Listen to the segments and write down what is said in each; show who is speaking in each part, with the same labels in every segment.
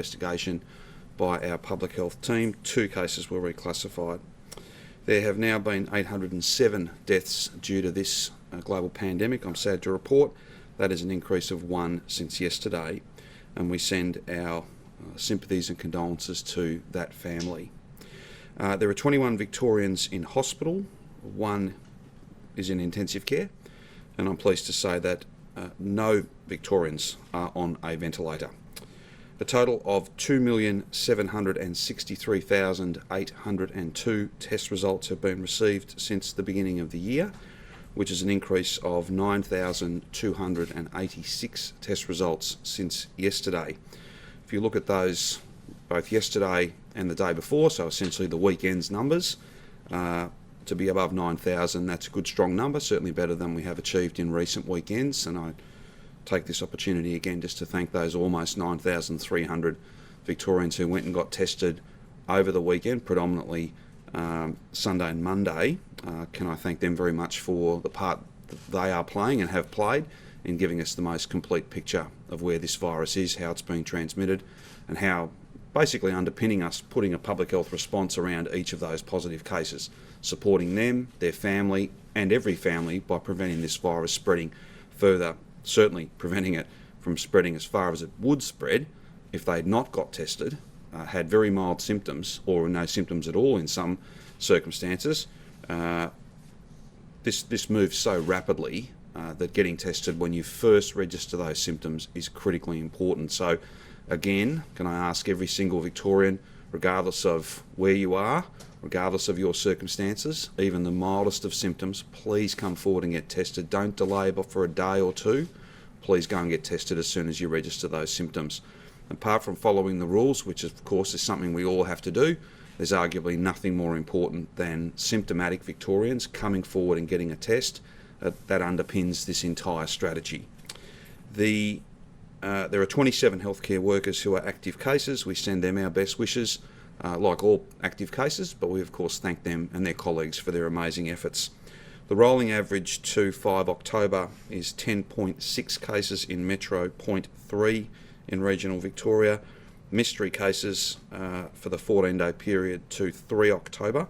Speaker 1: investigation by our public health team. 2 cases were reclassified. There have now been 807 deaths due to this global pandemic. I'm sad to report that is an increase of 1 since yesterday, and we send our sympathies and condolences to that family. There are 21 Victorians in hospital. 1 is in intensive care, and I'm pleased to say that no Victorians are on a ventilator. A total of 2,763,802 test results have been received since the beginning of the year, which is an increase of 9,286 test results since yesterday. If you look at those both yesterday and the day before, so essentially the weekend's numbers, to be above 9,000, that's a good strong number, certainly better than we have achieved in recent weekends, and I take this opportunity again just to thank those almost 9,300 Victorians who went and got tested over the weekend, predominantly Sunday and Monday. Can I thank them very much for the part that they are playing and have played in giving us the most complete picture of where this virus is, how it's being transmitted, and how basically underpinning us putting a public health response around each of those positive cases, supporting them, their family and every family by preventing this virus spreading further, certainly preventing it from spreading as far as it would spread if they had not got tested, had very mild symptoms or no symptoms at all in some circumstances. This moves so rapidly that getting tested when you first register those symptoms is critically important. So again, can I ask every single Victorian, regardless of where you are, regardless of your circumstances, even the mildest of symptoms, please come forward and get tested. Don't delay for a day or 2. Please go and get tested as soon as you register those symptoms. Apart from following the rules, which of course is something we all have to do, there's arguably nothing more important than symptomatic Victorians coming forward and getting a test. That underpins this entire strategy. There are 27 healthcare workers who are active cases. We send them our best wishes, like all active cases, but we of course thank them and their colleagues for their amazing efforts. The rolling average to 5 October is 10.6 cases in Metro, 0.3 in regional Victoria. Mystery cases for the 14-day period to 3 October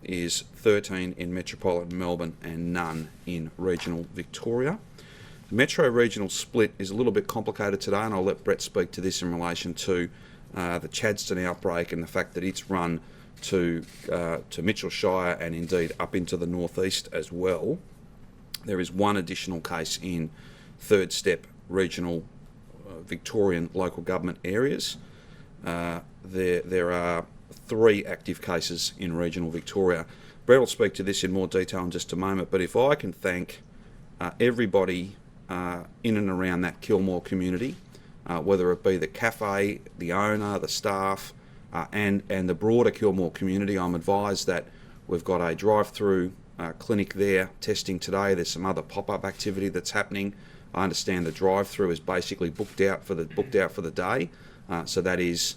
Speaker 1: is 13 in metropolitan Melbourne and none in regional Victoria. The Metro regional split is a little bit complicated today, and I'll let Brett speak to this in relation to the Chadstone outbreak and the fact that it's run to Mitchell Shire and indeed up into the northeast as well. There is 1 additional case in third step regional Victorian local government areas. There are 3 active cases in regional Victoria. Brett will speak to this in more detail in just a moment, but if I can thank everybody in and around that Kilmore community, whether it be the cafe, the owner, the staff, and the broader Kilmore community. I'm advised that we've got a drive-through clinic there testing today. There's some other pop-up activity that's happening. I understand the drive-through is basically booked out for the day, so that is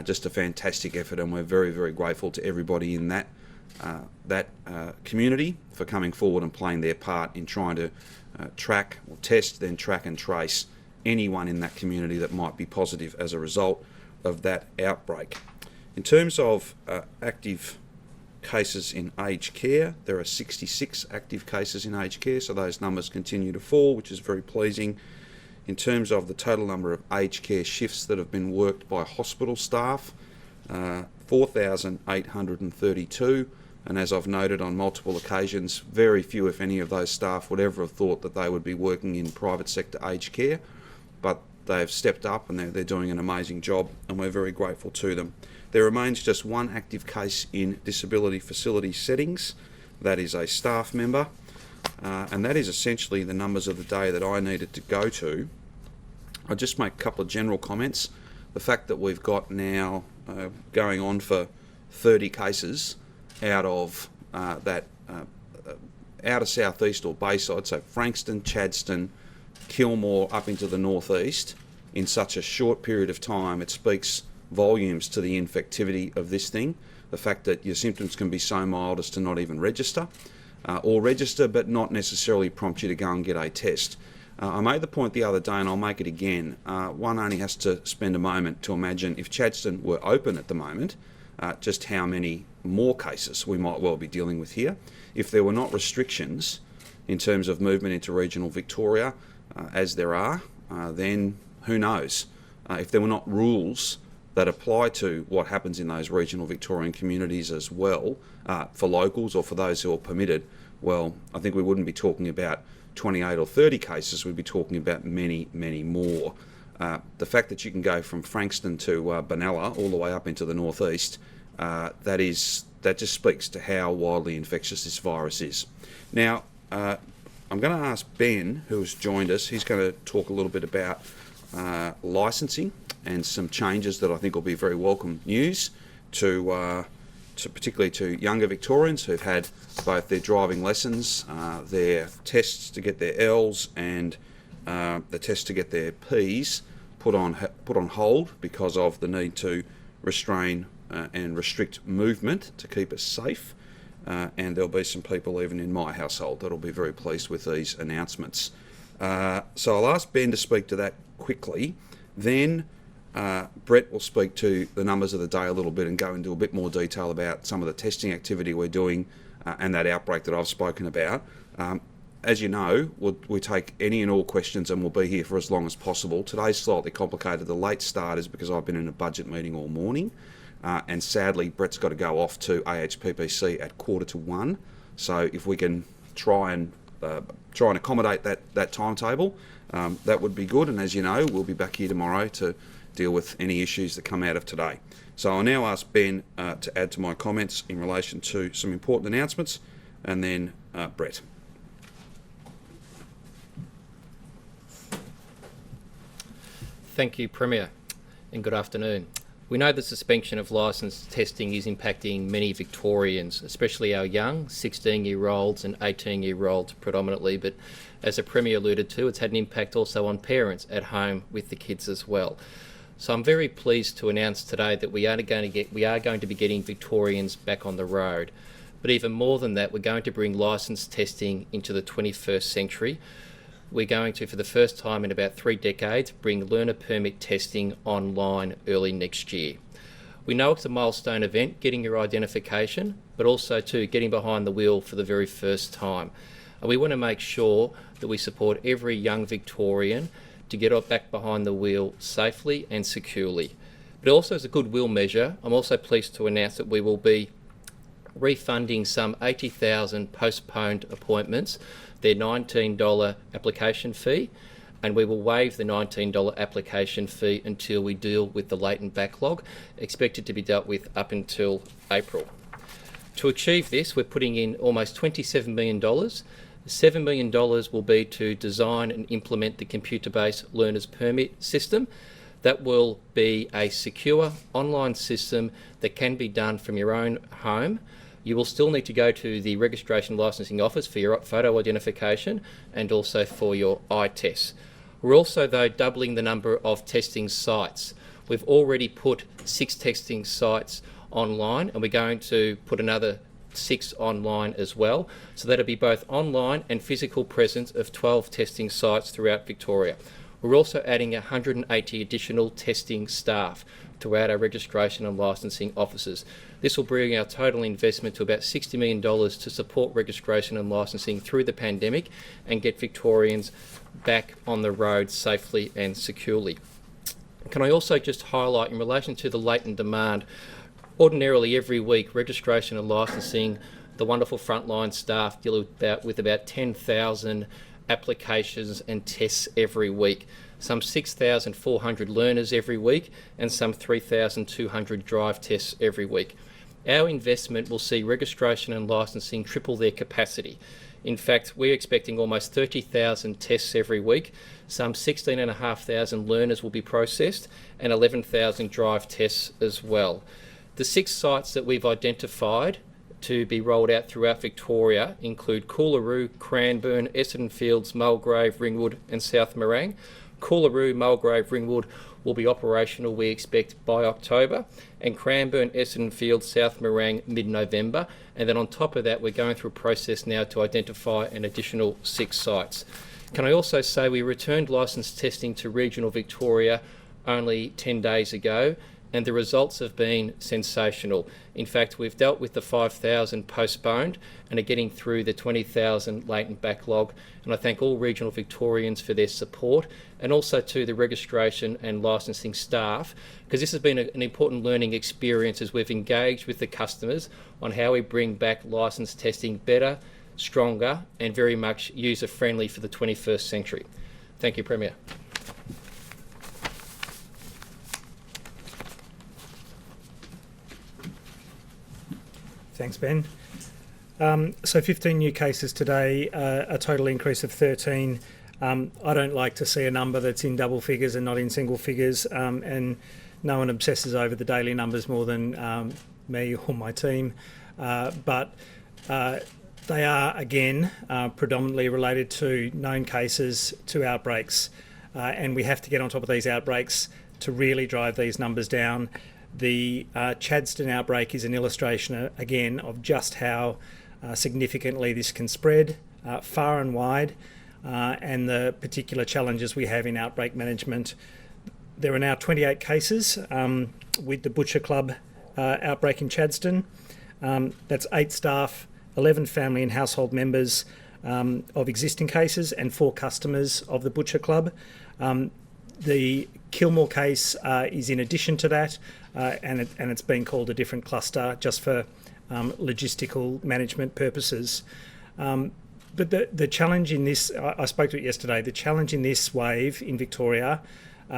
Speaker 1: just a fantastic effort, and we're very, very grateful to everybody in that community for coming forward and playing their part in trying to track or test, then track and trace anyone in that community that might be positive as a result of that outbreak. In terms of active cases in aged care, there are 66 active cases in aged care, so those numbers continue to fall, which is very pleasing. In terms of the total number of aged care shifts that have been worked by hospital staff, 4,832, and as I've noted on multiple occasions, very few, if any, of those staff would ever have thought that they would be working in private sector aged care, but they've stepped up and they're doing an amazing job, and we're very grateful to them. There remains just 1 active case in disability facility settings. That is a staff member, and that is essentially the numbers of the day that I needed to go to. I'll just make a couple of general comments. The fact that we've got now going on for 30 cases out of out of southeast or Bayside, so Frankston, Chadstone, Kilmore up into the northeast in such a short period of time, it speaks volumes to the infectivity of this thing. The fact that your symptoms can be so mild as to not even register, or register but not necessarily prompt you to go and get a test. I made the point the other day, and I'll make it again. One only has to spend a moment to imagine if Chadstone were open at the moment, just how many more cases we might well be dealing with here. If there were not restrictions in terms of movement into regional Victoria, as there are, then who knows? If there were not rules that apply to what happens in those regional Victorian communities as well, for locals or for those who are permitted, well, I think we wouldn't be talking about 28 or 30 cases, we'd be talking about many, many more. The fact that you can go from Frankston to Benalla all the way up into the northeast, that just speaks to how wildly infectious this virus is. Now, I'm going to ask Ben, who has joined us, he's going to talk a little bit about licensing and some changes that I think will be very welcome news to particularly to younger Victorians who've had both their driving lessons, their tests to get their L's and the tests to get their P's put on hold because of the need to restrain and restrict movement to keep us safe. And there'll be some people even in my household that'll be very pleased with these announcements. So I'll ask Ben to speak to that quickly. Then Brett will speak to the numbers of the day a little bit and go into a bit more detail about some of the testing activity we're doing and that outbreak that I've spoken about. As you know, we take any and all questions and we'll be here for as long as possible. Today's slightly complicated. The late start is because I've been in a budget meeting all morning. And sadly, Brett's got to go off to AHPPC at 1:45. So if we can try and accommodate that timetable, that would be good. And as you know, we'll be back here tomorrow to deal with any issues that come out of today. So I'll now ask Ben to add to my comments in relation to some important announcements, and then Brett.
Speaker 2: Thank you, Premier, and good afternoon. We know the suspension of licensed testing is impacting many Victorians, especially our young 16-year-olds and 18-year-olds predominantly, but as the Premier alluded to, it's had an impact also on parents at home with the kids as well. So I'm very pleased to announce today that we are going to be getting Victorians back on the road. But even more than that, we're going to bring licensed testing into the 21st century. We're going to, for the first time in about 3 decades, bring learner permit testing online early next year. We know it's a milestone event, getting your identification, but also too, getting behind the wheel for the very first time. And we want to make sure that we support every young Victorian to get back behind the wheel safely and securely. But also as a goodwill measure, I'm also pleased to announce that we will be refunding some 80,000 postponed appointments, their $19 application fee, and we will waive the $19 application fee until we deal with the latent backlog, expected to be dealt with up until April. To achieve this, we're putting in almost $27 million. $7 million will be to design and implement the computer-based learners permit system. That will be a secure online system that can be done from your own home. You will still need to go to the registration licensing office for your photo identification and also for your eye tests. We're also, though, doubling the number of testing sites. We've already put 6 testing sites online, and we're going to put another 6 online as well. So that'll be both online and physical presence of 12 testing sites throughout Victoria. We're also adding 180 additional testing staff throughout our registration and licensing offices. This will bring our total investment to about $60 million to support registration and licensing through the pandemic and get Victorians back on the road safely and securely. Can I also just highlight in relation to the latent demand, ordinarily every week registration and licensing, the wonderful frontline staff deal with about 10,000 applications and tests every week, some 6,400 learners every week and some 3,200 drive tests every week. Our investment will see registration and licensing triple their capacity. In fact, we're expecting almost 30,000 tests every week, some 16,500 learners will be processed and 11,000 drive tests as well. The 6 sites that we've identified to be rolled out throughout Victoria include Coolaroo, Cranbourne, Essendon Fields, Mulgrave, Ringwood and South Morang. Coolaroo, Mulgrave, Ringwood will be operational, we expect, by October, and Cranbourne, Essendon Fields, South Morang mid-November. And then on top of that, we're going through a process now to identify an additional 6 sites. Can I also say we returned licence testing to regional Victoria only 10 days ago, and the results have been sensational. In fact, we've dealt with the 5,000 postponed and are getting through the 20,000 latent backlog. And I thank all regional Victorians for their support, and also to the registration and licensing staff, because this has been an important learning experience as we've engaged with the customers on how we bring back licence testing better, stronger, and very much user-friendly for the 21st century. Thank you, Premier.
Speaker 3: Thanks, Ben. So 15 new cases today, a total increase of 13. I don't like to see a number that's in double figures and not in single figures, and no one obsesses over the daily numbers more than me or my team. But they are, again, predominantly related to known cases, to outbreaks, and we have to get on top of these outbreaks to really drive these numbers down. The Chadstone outbreak is an illustration, again, of just how significantly this can spread far and wide, and the particular challenges we have in outbreak management. There are now 28 cases with the Butcher Club outbreak in Chadstone. That's 8 staff, 11 family and household members of existing cases, and 4 customers of the Butcher Club. The Kilmore case is in addition to that, and it's been called a different cluster just for logistical management purposes. But the challenge in this, I spoke to it yesterday, the challenge in this wave in Victoria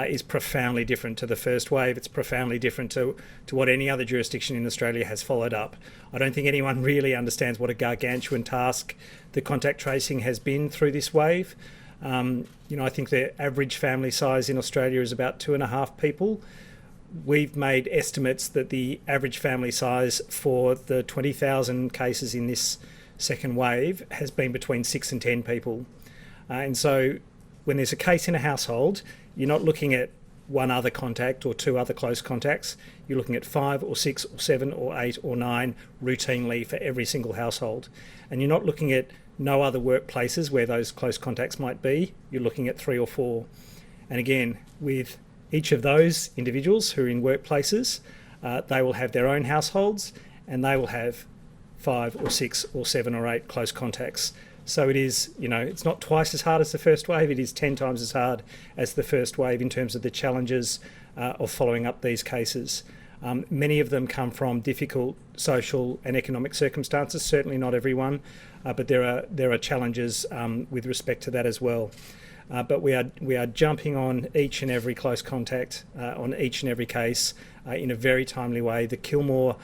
Speaker 3: is profoundly different to the first wave. It's profoundly different to what any other jurisdiction in Australia has followed up. I don't think anyone really understands what a gargantuan task the contact tracing has been through this wave. I think the average family size in Australia is about 2.5 people. We've made estimates that the average family size for the 20,000 cases in this second wave has been between 6 and 10 people. And so when there's a case in a household, you're not looking at one other contact or 2 other close contacts. You're looking at 5 or 6 or 7 or 8 or 9 routinely for every single household. And you're not looking at no other workplaces where those close contacts might be. You're looking at 3 or 4. And again, with each of those individuals who are in workplaces, they will have their own households, and they will have 5 or 6 or 7 or 8 close contacts. So it is, it's not twice as hard as the first wave, it is 10 times as hard as the first wave in terms of the challenges of following up these cases. Many of them come from difficult social and economic circumstances, certainly not everyone, but there are challenges with respect to that as well. But we are jumping on each and every close contact on each and every case in a very timely way. The Kilmore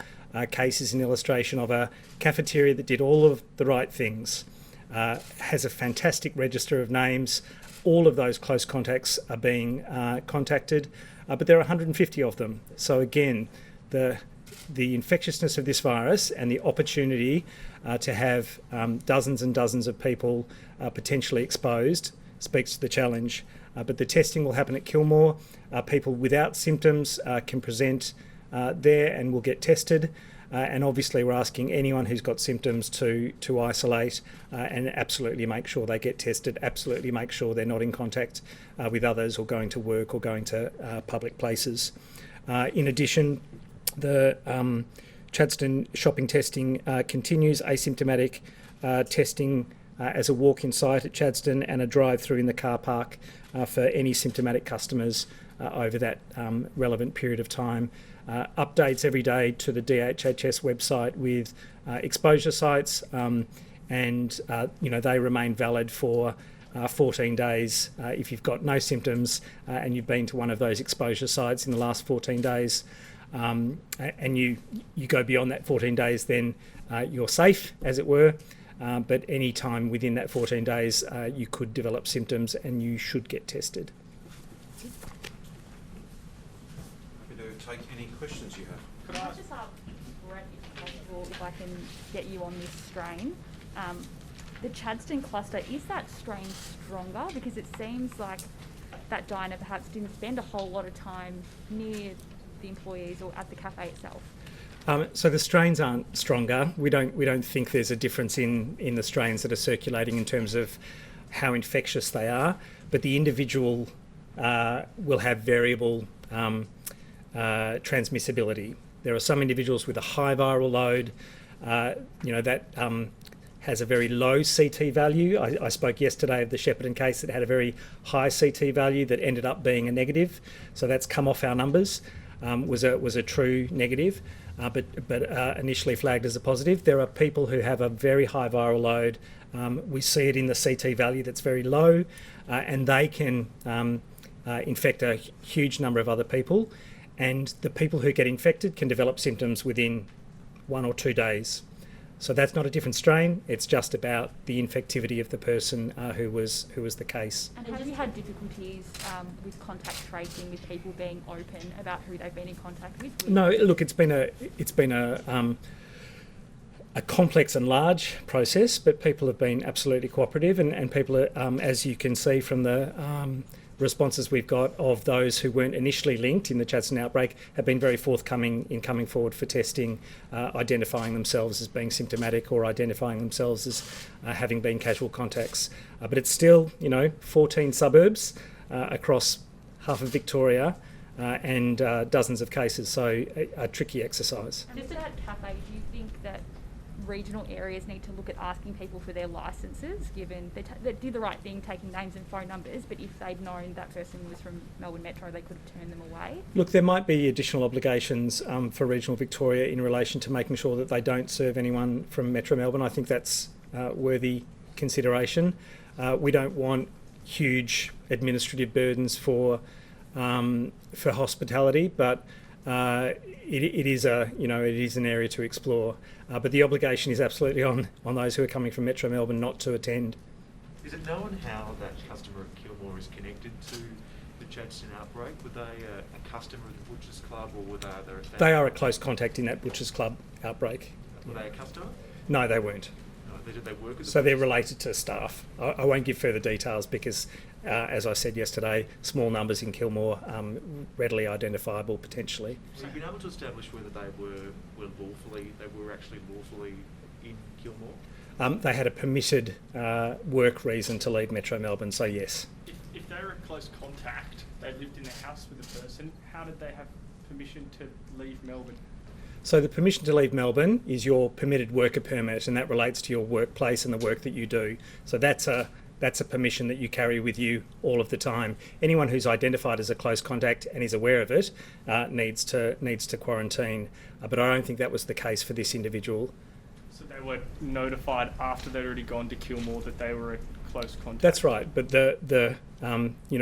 Speaker 3: case is an illustration of a cafeteria that did all of the right things, has a fantastic register of names. All of those close contacts are being contacted, but there are 150 of them. So again, the infectiousness of this virus and the opportunity to have dozens and dozens of people potentially exposed speaks to the challenge. But the testing will happen at Kilmore. People without symptoms can present there and will get tested. And obviously we're asking anyone who's got symptoms to isolate and absolutely make sure they get tested, absolutely make sure they're not in contact with others or going to work or going to public places. In addition, the Chadstone shopping testing continues, asymptomatic testing as a walk-in site at Chadstone and a drive-through in the car park for any symptomatic customers over that relevant period of time. Updates every day to the DHHS website with exposure sites, and they remain valid for 14 days. If you've got no symptoms and you've been to one of those exposure sites in the last 14 days, and you go beyond that 14 days, then you're safe, as it were. But any time within that 14 days, you could develop symptoms and you should get tested.
Speaker 1: Take any questions you have.
Speaker 4: Can I just ask Brett, if I can get you on this strain? The Chadstone cluster, is that strain stronger? Because it seems like that diner perhaps didn't spend a whole lot of time near the employees or at the cafe itself.
Speaker 3: So the strains aren't stronger. We don't think there's a difference in the strains that are circulating in terms of how infectious they are, but the individual will have variable transmissibility. There are some individuals with a high viral load, that has a very low CT value. I spoke yesterday of the Shepparton case that had a very high CT value that ended up being a negative. So that's come off our numbers, was a true negative, but initially flagged as a positive. There are people who have a very high viral load. We see it in the CT value that's very low, and they can infect a huge number of other people. And the people who get infected can develop symptoms within 1 or 2 days. So that's not a different strain. It's just about the infectivity of the person who was the case.
Speaker 4: And have you had difficulties with contact tracing, with people being open about who they've been in contact with?
Speaker 3: No, look, it's been a complex and large process, but people have been absolutely cooperative, and people are, as you can see from the responses we've got of those who weren't initially linked in the Chadstone outbreak, have been very forthcoming in coming forward for testing, identifying themselves as being symptomatic or identifying themselves as having been casual contacts. But it's still, 14 suburbs across half of Victoria and dozens of cases, so a tricky exercise.
Speaker 4: Just at Cafe, do you think that regional areas need to look at asking people for their licences, given they did the right thing taking names and phone numbers, but if they'd known that person was from Melbourne Metro, they could have turned them away?
Speaker 3: Look, there might be additional obligations for regional Victoria in relation to making sure that they don't serve anyone from Metro Melbourne. I think that's worthy consideration. We don't want huge administrative burdens for hospitality, but it is an area to explore. But the obligation is absolutely on those who are coming from Metro Melbourne not to attend.
Speaker 5: Is it known how that customer of Kilmore is connected to the Chadstone outbreak? Were they a customer of the Butchers Club, or were they other?
Speaker 3: They are a close contact in that Butchers Club outbreak.
Speaker 5: Were they a customer?
Speaker 3: No, they weren't.
Speaker 5: No, did they work as
Speaker 3: So they're related to staff. I won't give further details because, as I said yesterday, small numbers in Kilmore, readily identifiable potentially.
Speaker 5: So you've been able to establish whether they were actually lawfully in Kilmore?
Speaker 3: They had a permitted work reason to leave Metro Melbourne, so yes.
Speaker 6: If they were a close contact, they lived in the house with the person, how did they have permission to leave Melbourne?
Speaker 3: So the permission to leave Melbourne is your permitted worker permit, and that relates to your workplace and the work that you do. So that's a permission that you carry with you all of the time. Anyone who's identified as a close contact and is aware of it needs to quarantine. But I don't think that was the case for this individual.
Speaker 6: So they were notified after they'd already gone to Kilmore that they were a close contact?
Speaker 3: That's right. But the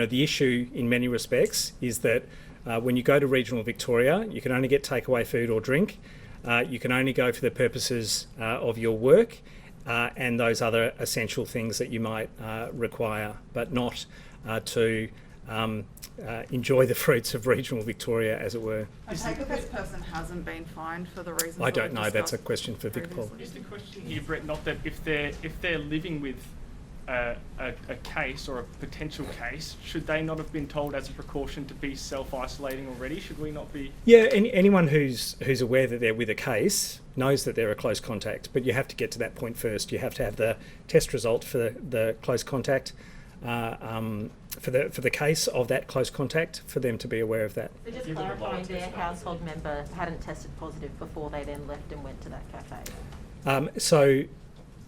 Speaker 3: issue in many respects is that when you go to regional Victoria, you can only get takeaway food or drink. You can only go for the purposes of your work and those other essential things that you might require, but not to enjoy the fruits of regional Victoria, as it were.
Speaker 7: I take it this person hasn't been fined for the reasons
Speaker 3: I don't know. That's a question for Vic Paul.
Speaker 6: Is the question here, Brett, not that if they're living with a case or a potential case, should they not have been told as a precaution to be self-isolating already? Should we not be?
Speaker 3: Yeah, anyone who's aware that they're with a case knows that they're a close contact, but you have to get to that point first. You have to have the test result for the close contact, for the case of that close contact, for them to be aware of that.
Speaker 8: So just clarifying, their household member hadn't tested positive before they then left and went to that cafe?
Speaker 3: So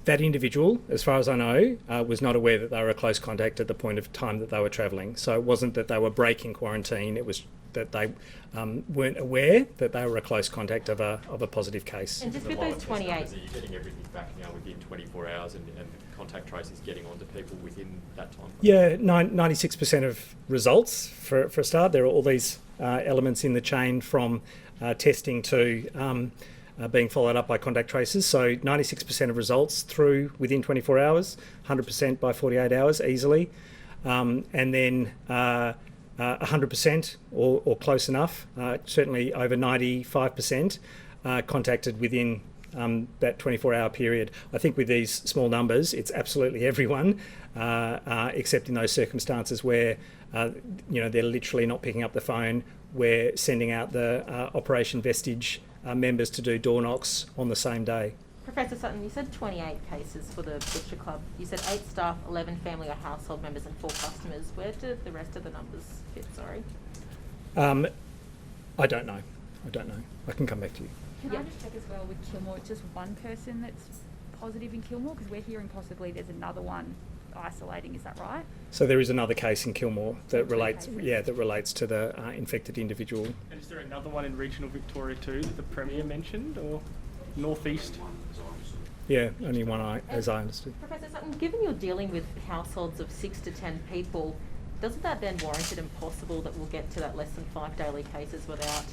Speaker 3: that individual, as far as I know, was not aware that they were a close contact at the point of time that they were travelling. So it wasn't that they were breaking quarantine, it was that they weren't aware that they were a close contact of a positive case.
Speaker 8: And just with those 28...
Speaker 9: Are you getting everything back now within 24 hours and contact tracing getting onto people within that time?
Speaker 3: Yeah, 96% of results, for a start. There are all these elements in the chain from testing to being followed up by contact tracers. So 96% of results through within 24 hours, 100% by 48 hours easily. And then 100% or close enough, certainly over 95% contacted within that 24-hour period. I think with these small numbers, it's absolutely everyone, except in those circumstances where they're literally not picking up the phone. We're sending out the Operation Vestige members to do door knocks on the same day.
Speaker 8: Professor Sutton, you said 28 cases for the Butcher Club. You said 8 staff, 11 family or household members and 4 customers. Where do the rest of the numbers fit, sorry?
Speaker 3: I don't know. I can come back to you.
Speaker 4: Can I just check as well with Kilmore, it's just one person that's positive in Kilmore? Because we're hearing possibly there's another one isolating, is that right?
Speaker 3: So there is another case in Kilmore that
Speaker 4: Two
Speaker 3: relates,
Speaker 4: cases.
Speaker 3: that relates to the infected individual.
Speaker 6: And is there another one in regional Victoria too that the Premier mentioned, or northeast?
Speaker 3: Yeah, only one, as I understood.
Speaker 8: Professor Sutton, given you're dealing with households of 6 to 10 people, doesn't that then warrant it impossible that we'll get to that less than 5 daily cases without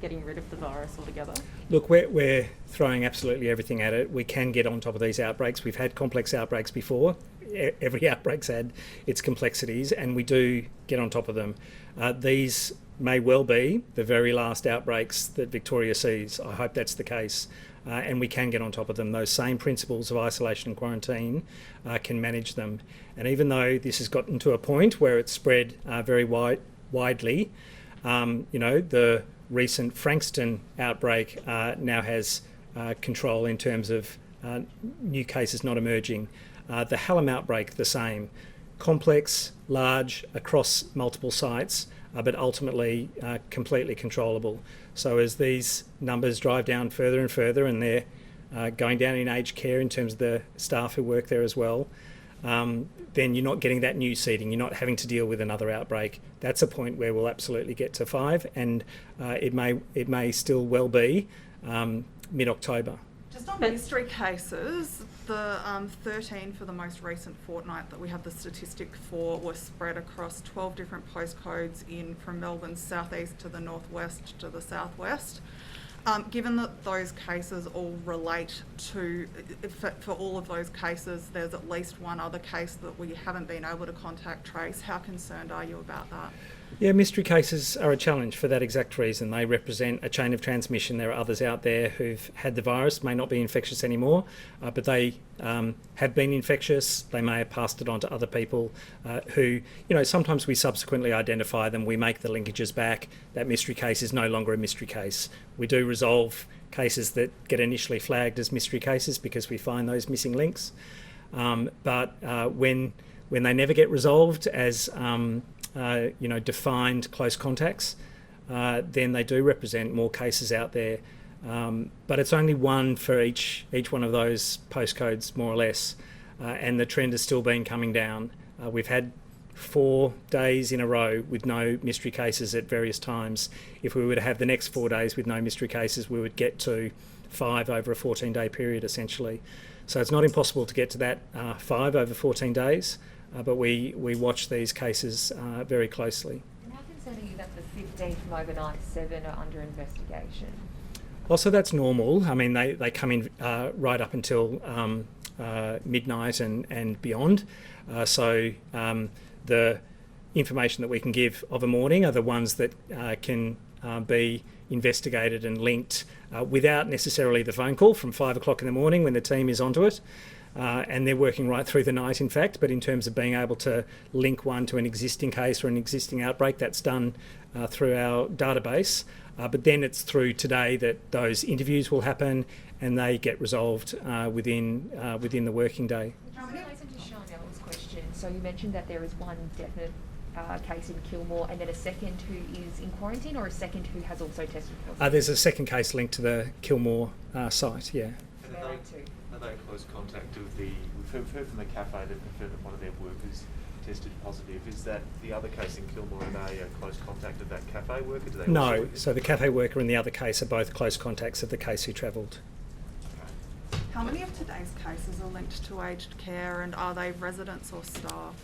Speaker 8: getting rid of the virus altogether?
Speaker 3: Look, we're throwing absolutely everything at it. We can get on top of these outbreaks. We've had complex outbreaks before. Every outbreak's had its complexities, and we do get on top of them. These may well be the very last outbreaks that Victoria sees. I hope that's the case. And we can get on top of them. Those same principles of isolation and quarantine can manage them. And even though this has gotten to a point where it's spread very widely, the recent Frankston outbreak now has control in terms of new cases not emerging. The Hallam outbreak, the same. Complex, large, across multiple sites, but ultimately completely controllable. So as these numbers drive down further and further, and they're going down in aged care in terms of the staff who work there as well, then you're not getting that new seeding. You're not having to deal with another outbreak. That's a point where we'll absolutely get to 5, and it may still well be mid-October.
Speaker 7: Just on mystery cases, the 13 for the most recent fortnight that we have the statistic for were spread across 12 different postcodes from Melbourne's southeast to the northwest to the southwest. Given that those cases all relate to, for all of those cases, there's at least one other case that we haven't been able to contact trace. How concerned are you about that?
Speaker 3: Yeah, mystery cases are a challenge for that exact reason. They represent a chain of transmission. There are others out there who've had the virus, may not be infectious anymore, but they have been infectious. They may have passed it on to other people who, sometimes we subsequently identify them. We make the linkages back. That mystery case is no longer a mystery case. We do resolve cases that get initially flagged as mystery cases because we find those missing links. But when they never get resolved as defined close contacts, then they do represent more cases out there. But it's only one for each one of those postcodes, more or less, and the trend has still been coming down. We've had 4 days in a row with no mystery cases at various times. If we were to have the next 4 days with no mystery cases, we would get to 5 over a 14-day period, essentially. So it's not impossible to get to that 5 over 14 days. But we watch these cases very closely.
Speaker 10: And how concerned are you that the 15 from overnight 7 are under investigation?
Speaker 3: Well, so that's normal. I mean, they come in right up until midnight and beyond. So the information that we can give of a morning are the ones that can be investigated and linked without necessarily the phone call from 5 o'clock in the morning when the team is onto it. And they're working right through the night, in fact, but in terms of being able to link one to an existing case or an existing outbreak, that's done through our database. But then it's through today that those interviews will happen and they get resolved within the working day.
Speaker 10: Relating to Chanel's question, so you mentioned that there is one definite case in Kilmore and then a second who is in quarantine, or a second who has also tested positive?
Speaker 3: There's a second case linked to the Kilmore site, yeah.
Speaker 5: Are they close contact with we've heard from the cafe that confirmed that one of their workers tested positive. Is that the other case in Kilmore, are they a close contact of that cafe worker? Do they
Speaker 3: No, so the cafe worker and the other case are both close contacts of the case who travelled.
Speaker 5: Okay.
Speaker 7: How many of today's cases are linked to aged care, and are they residents or staff?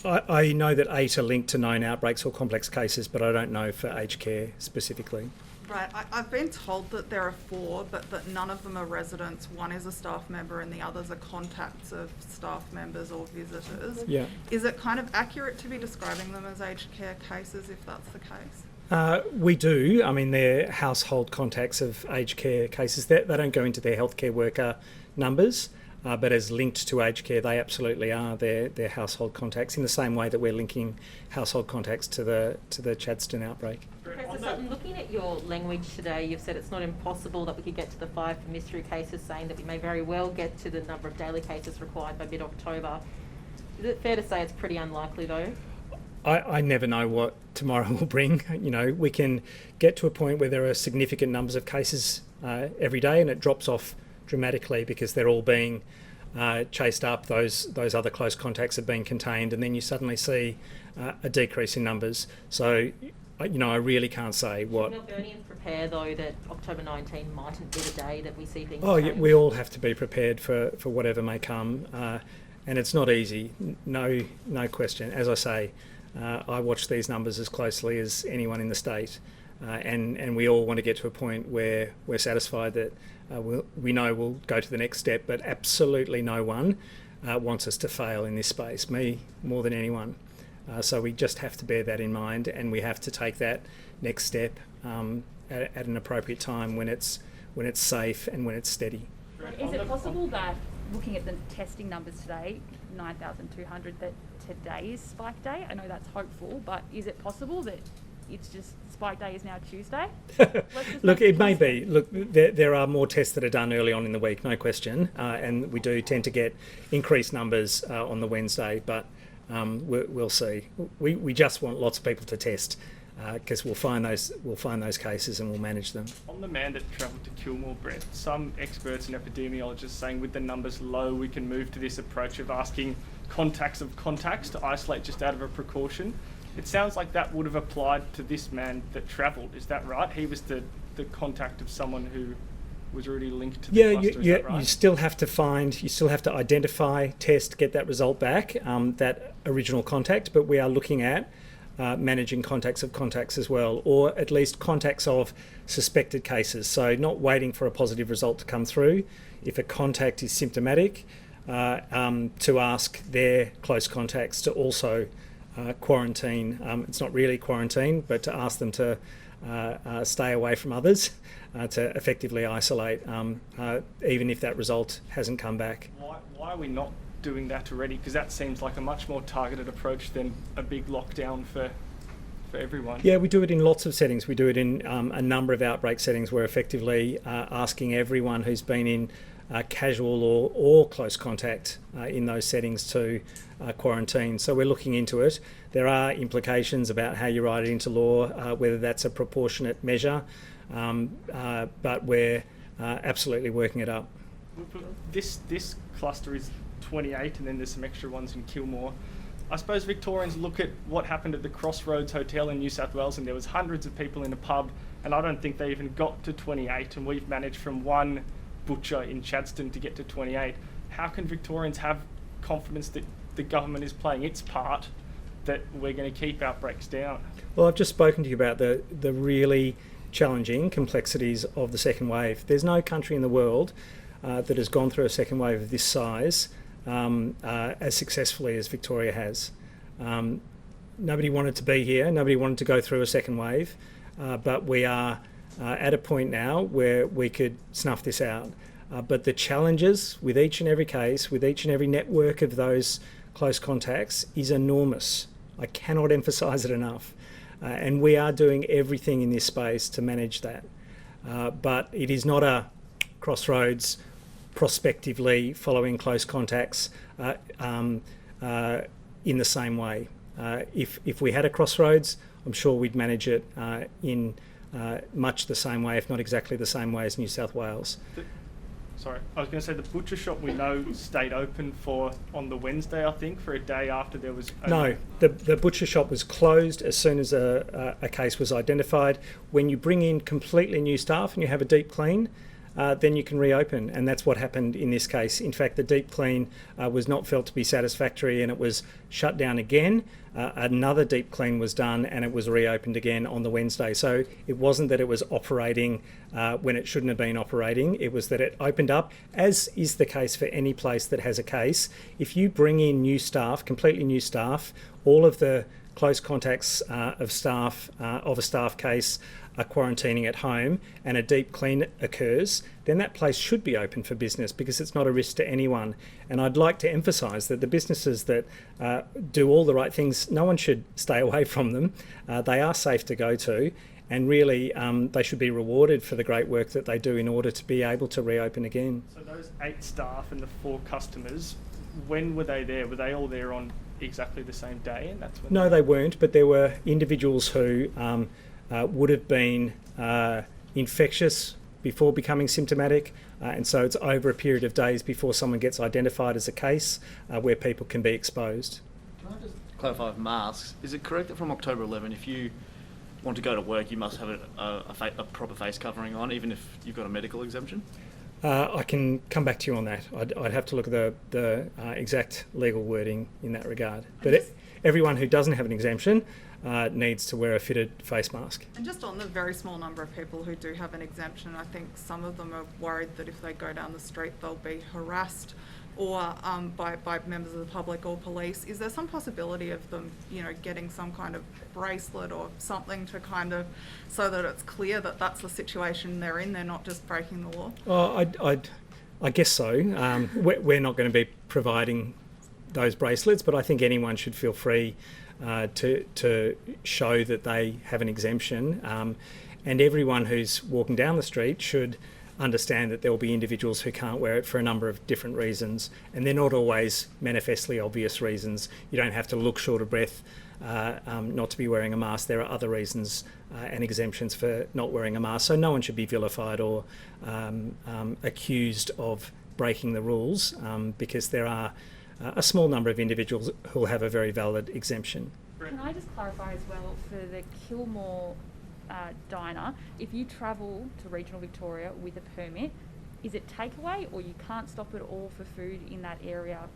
Speaker 3: I know that 8 are linked to known outbreaks or complex cases, but I don't know for aged care specifically.
Speaker 7: Right, I've been told that there are 4, but that none of them are residents. One is a staff member and the others are contacts of staff members or visitors.
Speaker 3: Yeah.
Speaker 7: Is it kind of accurate to be describing them as aged care cases if that's the case?
Speaker 3: We do. I mean, they're household contacts of aged care cases. They don't go into their healthcare worker numbers, but as linked to aged care, they absolutely are their household contacts in the same way that we're linking household contacts to the Chadstone outbreak.
Speaker 8: Professor Professor Sutton, looking at your language today, you've said it's not impossible that we could get to the 5 for mystery cases, saying that we may very well get to the number of daily cases required by mid-October. Is it fair to say it's pretty unlikely, though?
Speaker 3: I never know what tomorrow will bring. You know, we can get to a point where there are significant numbers of cases every day, and it drops off dramatically because they're all being chased up. Those other close contacts have been contained, and then you suddenly see a decrease in numbers. So, you know, I really can't say what.
Speaker 8: Should Melburnians prepare, though, that October 19 mightn't be the day that we see things
Speaker 3: Oh, yeah,
Speaker 8: change?
Speaker 3: we all have to be prepared for whatever may come, and it's not easy. No question. As I say, I watch these numbers as closely as anyone in the state, and we all want to get to a point where we're satisfied that we know we'll go to the next step, but absolutely no one wants us to fail in this space, me more than anyone. So we just have to bear that in mind, and we have to take that next step at an appropriate time when it's safe and when it's steady.
Speaker 4: Is it possible that, looking at the testing numbers today, 9,200, that today is spike day? I know that's hopeful, but is it possible that it's just spike day is now Tuesday?
Speaker 3: Look, it may be. Look, there are more tests that are done early on in the week, no question, and we do tend to get increased numbers on the Wednesday, but we'll see. We just want lots of people to test because we'll find those cases and we'll manage them.
Speaker 6: On the man that travelled to Kilmore, Brett, some experts and epidemiologists saying with the numbers low, we can move to this approach of asking contacts of contacts to isolate just out of a precaution. It sounds like that would have applied to this man that travelled. Is that right? He was the contact of someone who was already linked to the cluster. Is that right?
Speaker 3: You still have to identify, test, get that result back, that original contact, but we are looking at managing contacts of contacts as well, or at least contacts of suspected cases. So not waiting for a positive result to come through. If a contact is symptomatic, to ask their close contacts to also quarantine. It's not really quarantine, but to ask them to stay away from others, to effectively isolate, even if that result hasn't come back.
Speaker 6: Why are we not doing that already? Because that seems like a much more targeted approach than a big lockdown for everyone.
Speaker 3: Yeah, we do it in lots of settings. We do it in a number of outbreak settings. We're effectively asking everyone who's been in casual or close contact in those settings to quarantine. So we're looking into it. There are implications about how you write it into law, whether that's a proportionate measure, but we're absolutely working it up.
Speaker 6: This cluster is 28, and then there's some extra ones in Kilmore. I suppose Victorians look at what happened at the Crossroads Hotel in New South Wales, and there was hundreds of people in a pub, and I don't think they even got to 28, and we've managed from one butcher in Chadstone to get to 28. How can Victorians have confidence that the government is playing its part, that we're going to keep outbreaks down?
Speaker 3: Well, I've just spoken to you about the really challenging complexities of the second wave. There's no country in the world that has gone through a second wave of this size as successfully as Victoria has. Nobody wanted to be here, nobody wanted to go through a second wave, but we are at a point now where we could snuff this out. But the challenges with each and every case, with each and every network of those close contacts is enormous. I cannot emphasise it enough. And we are doing everything in this space to manage that. But it is not a Crossroads prospectively following close contacts in the same way. If we had a Crossroads, I'm sure we'd manage it in much the same way, if not exactly the same way as New South Wales.
Speaker 6: Sorry, I was going to say the butcher shop we know stayed open on the Wednesday, I think, for a day after there was...
Speaker 3: No, the butcher shop was closed as soon as a case was identified. When you bring in completely new staff and you have a deep clean, then you can reopen, and that's what happened in this case. In fact, the deep clean was not felt to be satisfactory and it was shut down again. Another deep clean was done and it was reopened again on the Wednesday. So it wasn't that it was operating when it shouldn't have been operating, it was that it opened up, as is the case for any place that has a case. If you bring in new staff, completely new staff, all of the close contacts of a staff case are quarantining at home and a deep clean occurs, then that place should be open for business because it's not a risk to anyone. And I'd like to emphasise that the businesses that do all the right things, no one should stay away from them. They are safe to go to, and really they should be rewarded for the great work that they do in order to be able to reopen again.
Speaker 6: So those 8 staff and the 4 customers, when were they there? Were they all there on exactly the same day? And that's when
Speaker 3: No, they weren't, but there were individuals who would have been infectious before becoming symptomatic, and so it's over a period of days before someone gets identified as a case where people can be exposed.
Speaker 11: Can I just clarify with masks? Is it correct that from October 11, if you want to go to work, you must have a proper face covering on, even if you've got a medical exemption?
Speaker 3: I can come back to you on that. I'd have to look at the exact legal wording in that regard. But everyone who doesn't have an exemption needs to wear a fitted face mask.
Speaker 7: And just on the very small number of people who do have an exemption, I think some of them are worried that if they go down the street they'll be harassed or by members of the public or police. Is there some possibility of them, getting some kind of bracelet or something to kind of, so that it's clear that that's the situation they're in, they're not just breaking the law?
Speaker 3: Oh, I guess so. We're not going to be providing those bracelets, but I think anyone should feel free to show that they have an exemption, and everyone who's walking down the street should understand that there will be individuals who can't wear it for a number of different reasons, and they're not always manifestly obvious reasons. You don't have to look short of breath not to be wearing a mask. There are other reasons and exemptions for not wearing a mask, so no one should be vilified or accused of breaking the rules because there are a small number of individuals who will have a very valid exemption.
Speaker 4: Can I just clarify as well, for the Kilmore diner, if you travel to regional Victoria with a permit, is it takeaway or you can't stop at all for food in that area?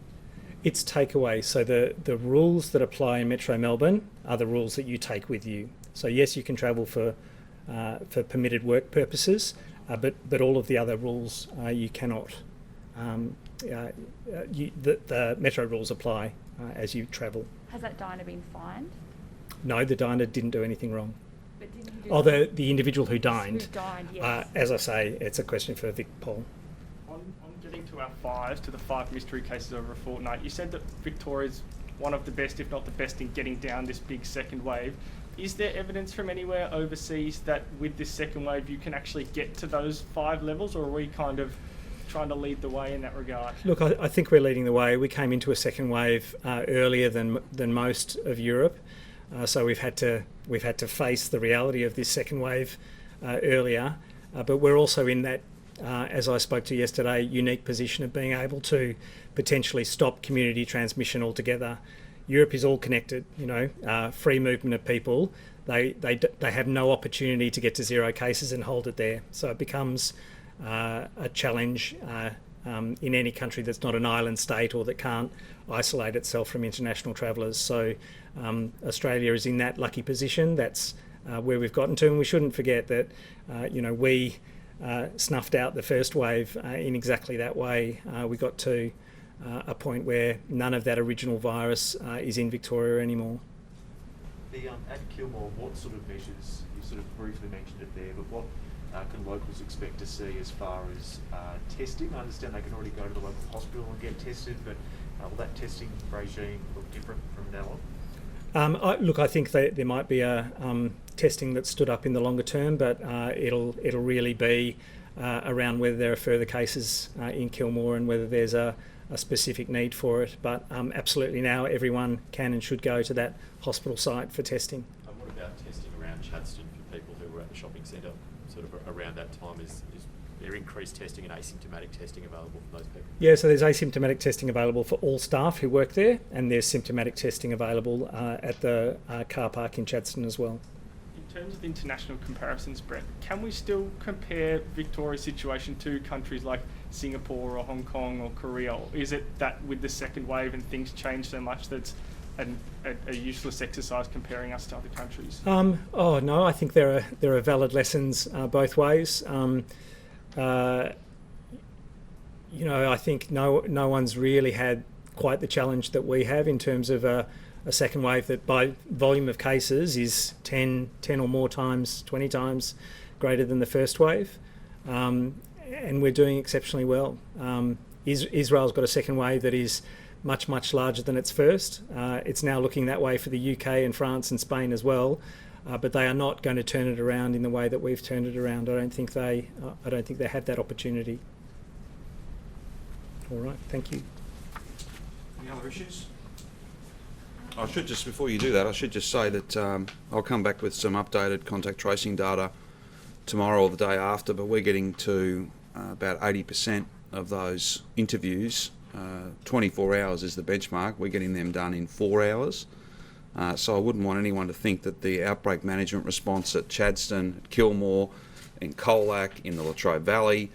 Speaker 3: It's takeaway. So the rules that apply in Metro Melbourne are the rules that you take with you. So yes, you can travel for permitted work purposes, but all of the other rules you cannot. The Metro rules apply as you travel.
Speaker 4: Has that diner been fined?
Speaker 3: No, the diner didn't do anything wrong.
Speaker 4: But didn't he do
Speaker 3: The individual who dined.
Speaker 4: Who dined, yes.
Speaker 3: As I say, it's a question for Vic Paul.
Speaker 6: On getting to our 5, to the 5 mystery cases over a fortnight, you said that Victoria's one of the best, if not the best, in getting down this big second wave. Is there evidence from anywhere overseas that with this second wave you can actually get to those 5 levels, or are we kind of trying to lead the way in that regard?
Speaker 3: Look, I think we're leading the way. We came into a second wave earlier than most of Europe, so we've had to face the reality of this second wave earlier. But we're also in that, as I spoke to yesterday, unique position of being able to potentially stop community transmission altogether. Europe is all connected. Free movement of people. They have no opportunity to get to 0 cases and hold it there. So it becomes a challenge in any country that's not an island state or that can't isolate itself from international travellers. So Australia is in that lucky position. That's where we've gotten to, and we shouldn't forget that we snuffed out the first wave in exactly that way. We got to a point where none of that original virus is in Victoria anymore.
Speaker 5: At Kilmore, what sort of measures, you sort of briefly mentioned it there, but what can locals expect to see as far as testing? I understand they can already go to the local hospital and get tested, but will that testing regime look different from now on?
Speaker 3: I think there might be a testing that's stood up in the longer term, but it'll really be around whether there are further cases in Kilmore and whether there's a specific need for it. But absolutely now everyone can and should go to that hospital site for testing.
Speaker 9: And what about testing around Chadstone for people who were at the shopping centre sort of around that time? Is there increased testing and asymptomatic testing available for those people? Yeah,
Speaker 3: so there's asymptomatic testing available for all staff who work there, and there's symptomatic testing available at the car park in Chadstone as well.
Speaker 6: In terms of international comparisons, Brent, can we still compare Victoria's situation to countries like Singapore or Hong Kong or Korea? Or is it that with the second wave and things change so much that's a useless exercise comparing us to other countries?
Speaker 3: No, I think there are valid lessons both ways. I think no one's really had quite the challenge that we have in terms of a a second wave that by volume of cases is 10 or more times, 20 times greater than the first wave. And we're doing exceptionally well. Israel's got a second wave that is much, much larger than its first. It's now looking that way for the UK and France and Spain as well, but they are not going to turn it around in the way that we've turned it around. I don't think they have that opportunity. All right, thank you.
Speaker 1: Any other issues? I should just, before you do that, I should just say that I'll come back with some updated contact tracing data tomorrow or the day after, but we're getting to about 80% of those interviews. 24 hours is the benchmark. We're getting them done in 4 hours. So I wouldn't want anyone to think that the outbreak management response at Chadstone, at Kilmore, in Colac, in the Latrobe Valley,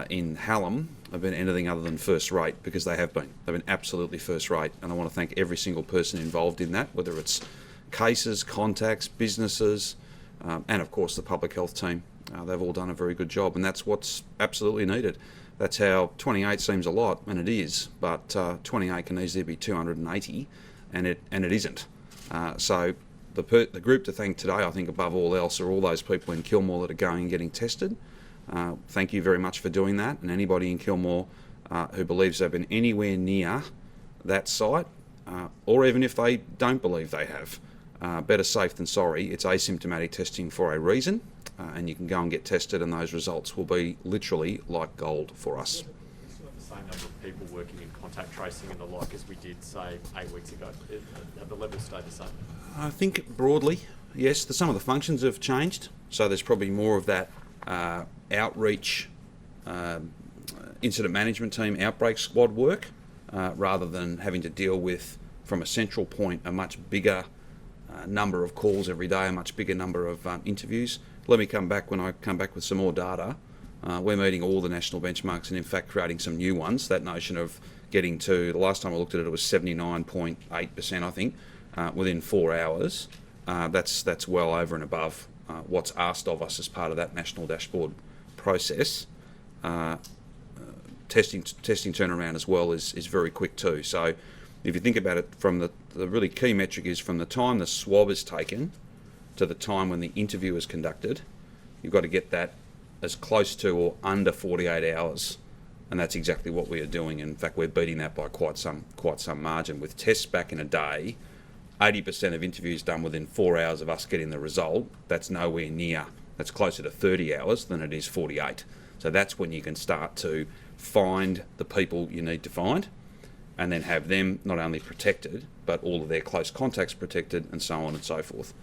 Speaker 1: in Hallam have been anything other than first rate, because they have been. They've been absolutely first rate, and I want to thank every single person involved in that, whether it's cases, contacts, businesses, and of course the public health team. They've all done a very good job, and that's what's absolutely needed. That's how 28 seems a lot, and it is, but 28 can easily be 280, and it isn't. So the group to thank today, I think above all else, are all those people in Kilmore that are going and getting tested. Thank you very much for doing that, and anybody in Kilmore who believes they've been anywhere near that site, or even if they don't believe they have, better safe than sorry. It's asymptomatic testing for a reason, and you can go and get tested, and those results will be literally like gold for us.
Speaker 9: It's not the same number of people working in contact tracing and the like as we did, say, 8 weeks ago. Have the levels stayed the same?
Speaker 1: I think broadly, yes. Some of the functions have changed, so there's probably more of that outreach, incident management team, outbreak squad work, rather than having to deal with, from a central point, a much bigger number of calls every day, a much bigger number of interviews. Let me come back when I come back with some more data. We're meeting all the national benchmarks and in fact creating some new ones. That notion of getting to, the last time I looked at it, it was 79.8%, I think, within 4 hours. That's well over and above what's asked of us as part of that national dashboard process. Testing turnaround as well is very quick too. So if you think about it, from the really key metric is from the time the swab is taken to the time when the interview is conducted, you've got to get that as close to or under 48 hours, and that's exactly what we are doing. In fact, we're beating that by quite some margin. With tests back in a day, 80% of interviews done within 4 hours of us getting the result. That's nowhere near. That's closer to 30 hours than it is 48. So that's when you can start to find the people you need to find, and then have them not only protected, but all of their close contacts protected, and so on and so forth.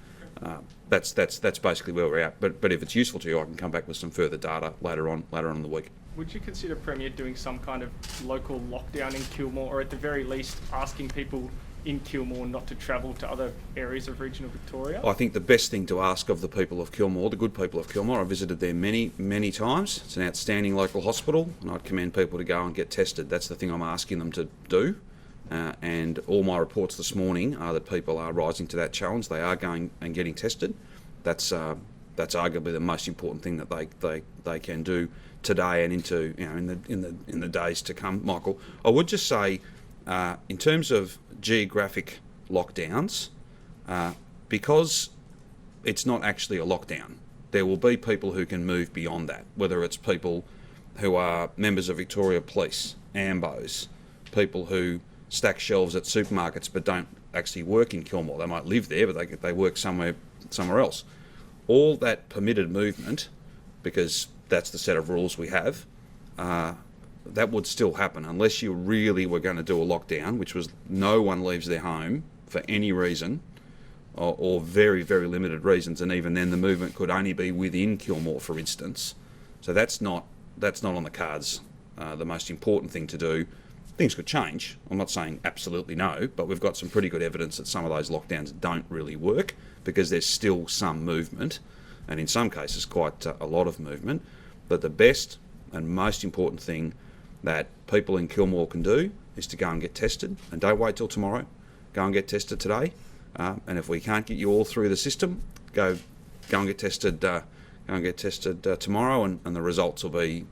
Speaker 1: That's basically where we're at. But if it's useful to you, I can come back with some further data later on in the week.
Speaker 6: Would you consider Premier doing some kind of local lockdown in Kilmore, or at the very least asking people in Kilmore not to travel to other areas of regional Victoria?
Speaker 1: I think the best thing to ask of the people of Kilmore, the good people of Kilmore, I visited there many times. It's an outstanding local hospital, and I'd commend people to go and get tested. That's the thing I'm asking them to do. And all my reports this morning are that people are rising to that challenge. They are going and getting tested. That's arguably the most important thing that they can do today and into in the days to come. Michael, I would just say, in terms of geographic lockdowns, because it's not actually a lockdown, there will be people who can move beyond that, whether it's people who are members of Victoria Police, AMBOs, people who stack shelves at supermarkets but don't actually work in Kilmore. They might live there, but they work somewhere else. All that permitted movement, because that's the set of rules we have, that would still happen unless you really were going to do a lockdown, which was no one leaves their home for any reason, or very, very limited reasons, and even then the movement could only be within Kilmore, for instance. So that's not on the cards. The most important thing to do. Things could change. I'm not saying absolutely no, but we've got some pretty good evidence that some of those lockdowns don't really work, because there's still some movement, and in some cases quite a lot of movement. But the best and most important thing that people in Kilmore can do is to go and get tested, and don't wait till tomorrow. Go and get tested today, and if we can't get you all through the system, go and get tested. Tomorrow, and the results will be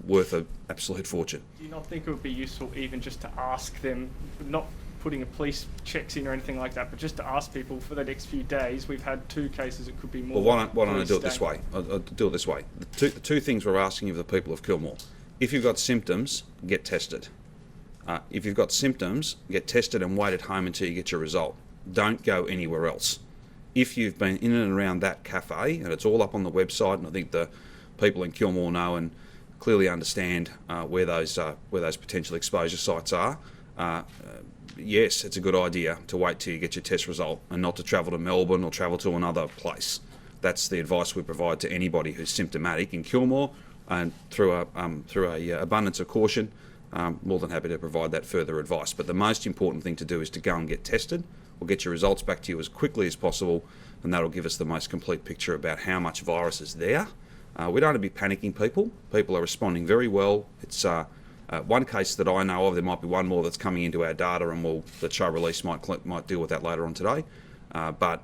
Speaker 1: worth an absolute fortune.
Speaker 6: Do you not think it would be useful even just to ask them, not putting a police checks in or anything like that, but just to ask people for the next few days, we've had 2 cases, it could be more.
Speaker 1: Well, why don't I do it this
Speaker 6: staying.
Speaker 1: way? I'll do it this way. The two things we're asking of the people of Kilmore: if you've got symptoms, get tested. If you've got symptoms, get tested and wait at home until you get your result. Don't go anywhere else. If you've been in and around that cafe, and it's all up on the website, and I think the people in Kilmore know and clearly understand where those potential exposure sites are, yes, it's a good idea to wait till you get your test result and not to travel to Melbourne or travel to another place. That's the advice we provide to anybody who's symptomatic in Kilmore, and through a abundance of caution, more than happy to provide that further advice. But the most important thing to do is to go and get tested. We'll get your results back to you as quickly as possible, and that'll give us the most complete picture about how much virus is there. We don't want to be panicking people. People are responding very well. It's one case that I know of. There might be one more that's coming into our data, and the show release might deal with that later on today. But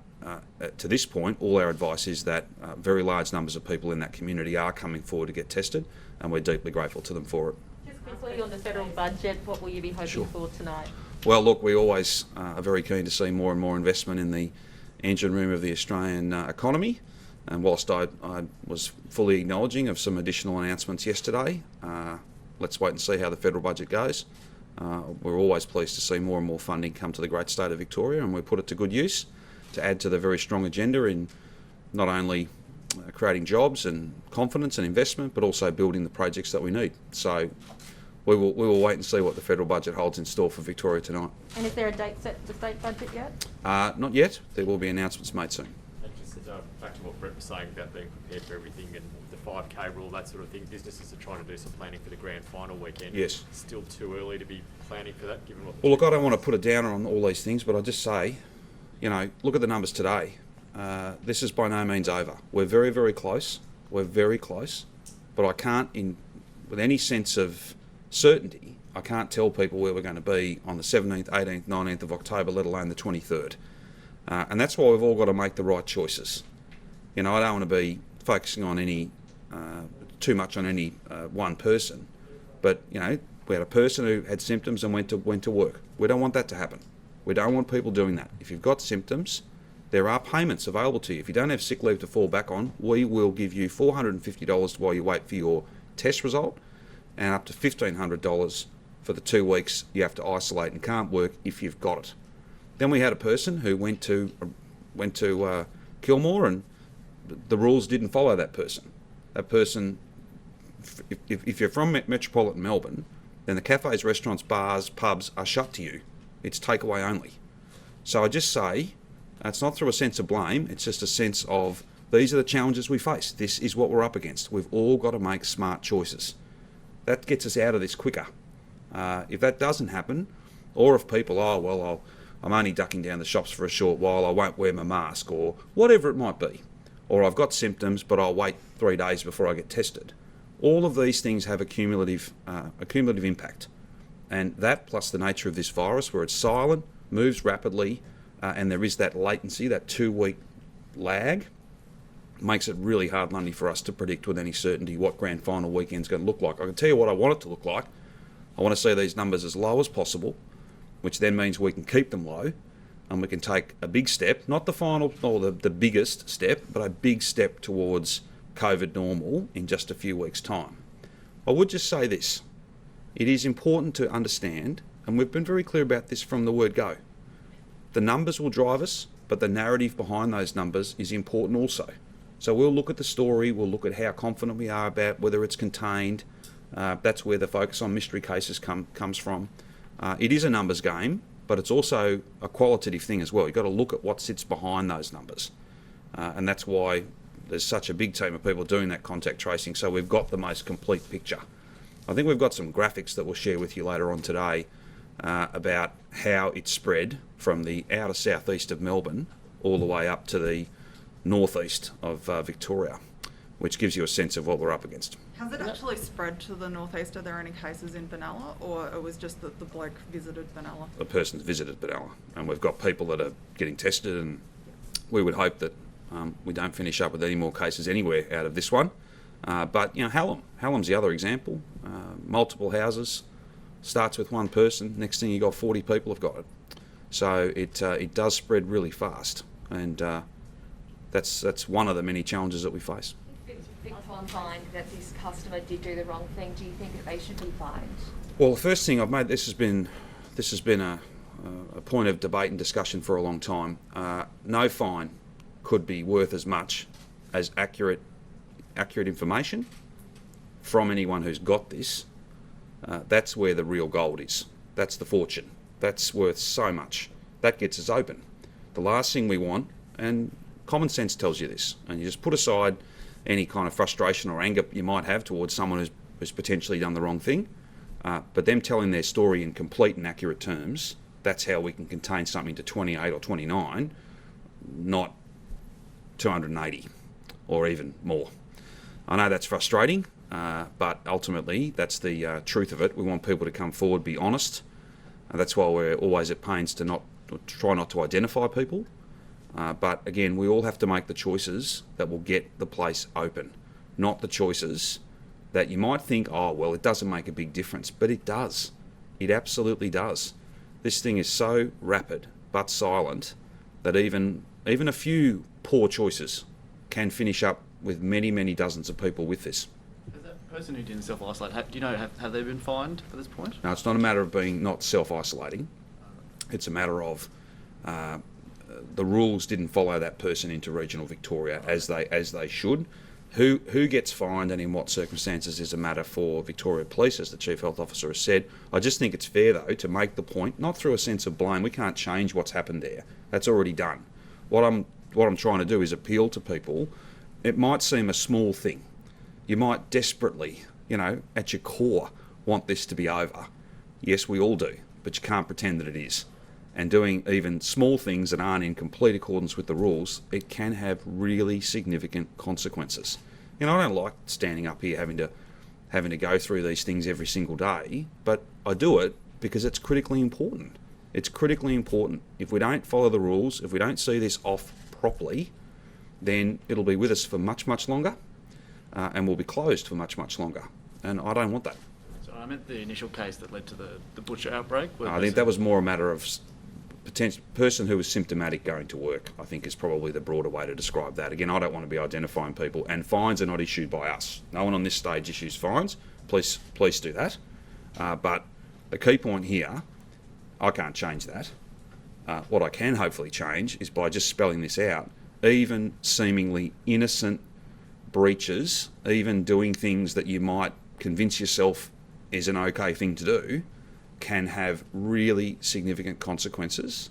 Speaker 1: to this point, all our advice is that very large numbers of people in that community are coming forward to get tested, and we're deeply grateful to them for it.
Speaker 8: Just quickly on the federal budget, what will you be hoping for tonight?
Speaker 1: Well, look, we always are very keen to see more and more investment in the engine room of the Australian economy. And whilst I was fully acknowledging of some additional announcements yesterday, let's wait and see how the federal budget goes. We're always pleased to see more and more funding come to the great state of Victoria, and we put it to good use to add to the very strong agenda in not only creating jobs and confidence and investment, but also building the projects that we need. So we will wait and see what the federal budget holds in store for Victoria tonight.
Speaker 8: And is there a date set for the state budget yet?
Speaker 1: Not yet. There will be announcements made soon.
Speaker 9: And just back to what Brett was saying about being prepared for everything and the 5K rule, that sort of thing. Businesses are trying to do some planning for the grand final weekend.
Speaker 1: Yes.
Speaker 9: Still too early to be planning for that, given what.
Speaker 1: Well, look, I don't want to put a downer on all these things, but I just say, look at the numbers today. This is by no means over. We're very, very close. We're very close, but I can't, with any sense of certainty, I can't tell people where we're going to be on the 17th, 18th, 19th of October, let alone the 23rd. And that's why we've all got to make the right choices. I don't want to be focusing on too much on any one person, but we had a person who had symptoms and went to work. We don't want that to happen. We don't want people doing that. If you've got symptoms, there are payments available to you. If you don't have sick leave to fall back on, we will give you $450 while you wait for your test result, and up to $1,500 for the 2 weeks you have to isolate and can't work if you've got it. Then we had a person who went to Kilmore, and the rules didn't follow that person. That person, if you're from metropolitan Melbourne, then the cafes, restaurants, bars, pubs are shut to you. It's takeaway only. So I just say, it's not through a sense of blame, it's just a sense of these are the challenges we face. This is what we're up against. We've all got to make smart choices. That gets us out of this quicker. If that doesn't happen, or if people, I'm only ducking down the shops for a short while, I won't wear my mask, or whatever it might be, or I've got symptoms but I'll wait 3 days before I get tested. All of these things have a cumulative impact, and that plus the nature of this virus, where it's silent, moves rapidly, and there is that latency, that 2-week lag, makes it really hard, Lundy, for us to predict with any certainty what grand final weekend's going to look like. I can tell you what I want it to look like. I want to see these numbers as low as possible, which then means we can keep them low, and we can take a big step, not the final or the biggest step, but a big step towards COVID normal in just a few weeks' time. I would just say this. It is important to understand, and we've been very clear about this from the word go, the numbers will drive us, but the narrative behind those numbers is important also. So we'll look at the story, we'll look at how confident we are about whether it's contained. That's where the focus on mystery cases comes from. It is a numbers game, but it's also a qualitative thing as well. You've got to look at what sits behind those numbers. And that's why there's such a big team of people doing that contact tracing, so we've got the most complete picture. I think we've got some graphics that we'll share with you later on today about how it spread from the outer southeast of Melbourne all the way up to the northeast of Victoria, which gives you a sense of what we're up against.
Speaker 7: Has it actually spread to the northeast? Are there any cases in Benalla, or it was just that the bloke visited Benalla?
Speaker 1: The person's visited Benalla, and we've got people that are getting tested, and we would hope that we don't finish up with any more cases anywhere out of this one. But Hallam's the other example. Multiple houses, starts with one person, next thing you got 40 people have got it. So it does spread really fast, and that's one of the many challenges that we face.
Speaker 10: If Victor find that this customer did do the wrong thing, do you think that they should be fined?
Speaker 1: Well, the first thing I've made, this has been a point of debate and discussion for a long time. No fine could be worth as much as accurate information from anyone who's got this. That's where the real gold is. That's the fortune. That's worth so much. That gets us open. The last thing we want, and common sense tells you this, and you just put aside any kind of frustration or anger you might have towards someone who's potentially done the wrong thing, but them telling their story in complete and accurate terms, that's how we can contain something to 28 or 29, not 280 or even more. I know that's frustrating, but ultimately that's the truth of it. We want people to come forward, be honest. That's why we're always at pains to try not to identify people. But again, we all have to make the choices that will get the place open, not the choices that you might think, oh, well, it doesn't make a big difference, but it does. It absolutely does. This thing is so rapid but silent that even a few poor choices can finish up with many, many dozens of people with this.
Speaker 11: Has that person who didn't self-isolate, do you know, have they been fined at this point?
Speaker 1: No, it's not a matter of being not self-isolating. It's a matter of the rules didn't follow that person into regional Victoria as they should. Who gets fined and in what circumstances is a matter for Victoria Police, as the Chief Health Officer has said. I just think it's fair, though, to make the point, not through a sense of blame. We can't change what's happened there. That's already done. What I'm trying to do is appeal to people. It might seem a small thing. You might desperately, at your core, want this to be over. Yes, we all do, but you can't pretend that it is. And doing even small things that aren't in complete accordance with the rules, it can have really significant consequences. I don't like standing up here having to go through these things every single day, but I do it because it's critically important. It's critically important. If we don't follow the rules, if we don't see this off properly, then it'll be with us for much, much longer, and we'll be closed for much, much longer. And I don't want that.
Speaker 11: So I meant the initial case that led to the butcher outbreak.
Speaker 1: I think that was more a matter of person who was symptomatic going to work, I think, is probably the broader way to describe that. Again, I don't want to be identifying people, and fines are not issued by us. No one on this stage issues fines. Please do that. But the key point here, I can't change that. What I can hopefully change is by just spelling this out. Even seemingly innocent breaches, even doing things that you might convince yourself is an okay thing to do, can have really significant consequences